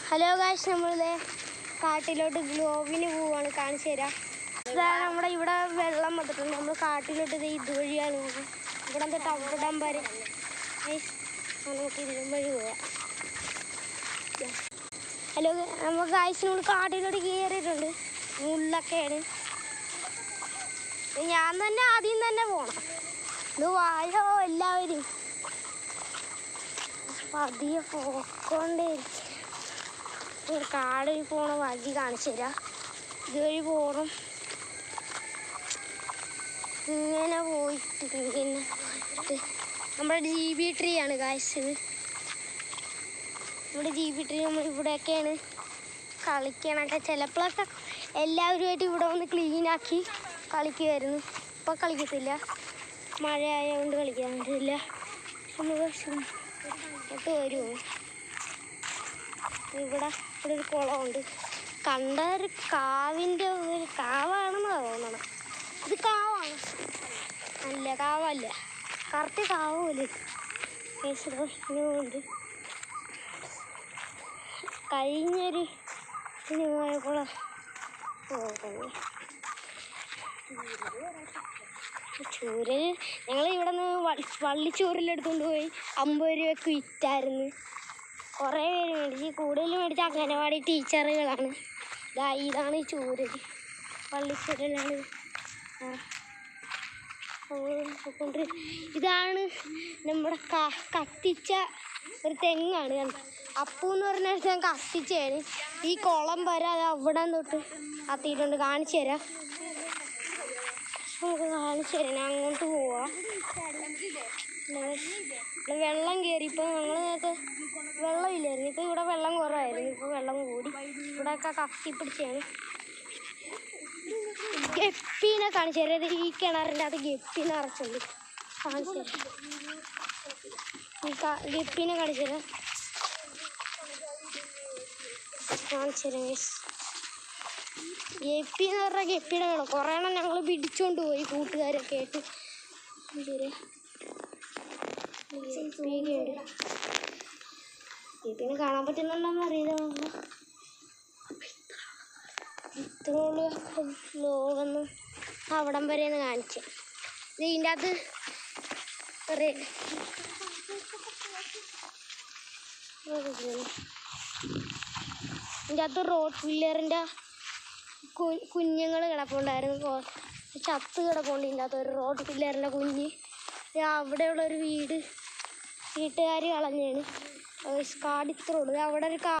Hello guys, നമ്മളിത് കാട്ടിലോട്ട് ഗ്ലോവിന് പോവാണ്. കാണിച്ചു തരാം. നമ്മുടെ ഇവിടെ വെള്ളം വന്നിട്ടുണ്ട്. നമ്മൾ കാട്ടിലോട്ട് ഇതുവഴിയാണ് പോകുന്നത്. ഇവിടെ തൊട്ട് അവിടം വരെ നമുക്ക് ഇതിലും വഴി പോവാം. ഹലോ, നമ്മൾ ഗായ്സ് നമ്മൾ കാട്ടിലോട്ട് കയറിയിട്ടുണ്ട്. മുള്ളൊക്കെയാണ്. ഞാൻ തന്നെ ആദ്യം തന്നെ പോകണം. ഇത് വായോ എല്ലാവരും പതിയെ പോക്കൊണ്ടേ കാട് പോണ വഴി കാണിച്ചു തരാം. ഇതുവഴി പോകണം. ഇങ്ങനെ പോയിട്ട് പിന്നെ നമ്മുടെ GB ട്രീ ആണ് ഗായ്സ്. ഇത് നമ്മുടെ GB ട്രീ. നമ്മൾ ഇവിടെയൊക്കെയാണ് കളിക്കണൊക്കെ. ചിലപ്പോഴൊക്കെ എല്ലാവരുമായിട്ട് ഇവിടെ വന്ന് ക്ലീനാക്കി കളിക്കുമായിരുന്നു. ഇപ്പം കളിക്കത്തില്ല, മഴ ആയതുകൊണ്ട് കളിക്കാൻ പറ്റില്ല. ഇങ്ങോട്ട് വരുമോ? ഇവിടെ ഒരു കുളമുണ്ട്. കണ്ട ഒരു കാവിൻ്റെ ഒരു കാവാണെന്നാണ് തോന്നണം. ഇത് കാവാണ്. അല്ല, കാവല്ല, കറക്റ്റ് കാവ് പോലെ ഉണ്ട്. കഴിഞ്ഞൊരു കുളം ചൂരൽ ഞങ്ങൾ ഇവിടെ നിന്ന് വള്ളിച്ചൂരിലെടുത്തുകൊണ്ട് പോയി 50 രൂപയ്ക്ക് വിറ്റായിരുന്നു. കുറേ പേര് മേടിച്ച്, കൂടുതൽ മേടിച്ച അംഗനവാടി ടീച്ചറുകളാണ്. ഇതാണ് ചൂരൽ, വള്ളിച്ചൂരലാണ്. ഇതാണ് നമ്മുടെ കത്തിച്ച ഒരു തെങ്ങാണ്. അപ്പു എന്ന് പറഞ്ഞ ഞാൻ കത്തിച്ചാണ്. ഈ കുളം വരെ അത് അവിടെ തൊട്ട് കത്തിയിട്ടുണ്ട്. കാണിച്ചു തരാം. നമുക്ക് കാണിച്ചു തരാം. ഞാൻ അങ്ങോട്ട് പോവാം. വെള്ളം കയറി. ഇപ്പോൾ ഞങ്ങൾ നേരത്തെ വെള്ളമില്ലായിരുന്നു. ഇപ്പോൾ ഇവിടെ വെള്ളം കുറവായിരുന്നു. ഇപ്പോൾ വെള്ളം കൂടി. ഇവിടെയൊക്കെ കത്തിപ്പിടിച്ചാണ്. ഗപ്പീനെ കാണിച്ചു തരാം. ഈ കിണറിൻ്റെ അത് ഗപ്പി നിറച്ചുണ്ട്. കാണിച്ചു തരാം. ഗപ്പീനെ കാണിച്ചു തരാം. കാണിച്ചു തരാം. ഗപ്പി എന്ന് പറഞ്ഞാൽ ഗപ്പിയുടെ വേണം. കുറേ എണ്ണം ഞങ്ങൾ പിടിച്ചുകൊണ്ട് പോയി കൂട്ടുകാരൊക്കെ ആയിട്ട്. ഗപ്പിനെ കാണാൻ പറ്റുന്നുണ്ടോന്ന് അറിയില്ല. ഇത്രയുള്ള ലോകന്ന് അവിടം വരെയെന്ന് കാണിച്ചു. ഇതിൻ്റെ അകത്ത് റോഡ് വില്ലറിൻ്റെ കുഞ്ഞുങ്ങൾ കിടപ്പുണ്ടായിരുന്നു. ചത്ത് കിടപ്പുണ്ട്. ഇതിൻ്റെ അകത്ത് ഒരു റോഡ് പില്ലറിൻ്റെ കുഞ്ഞ്. അവിടെയുള്ളൊരു വീട്ടുകാർ കളഞ്ഞാണ്. കാടിത്രയുള്ളൂ. അവിടെ ഒരു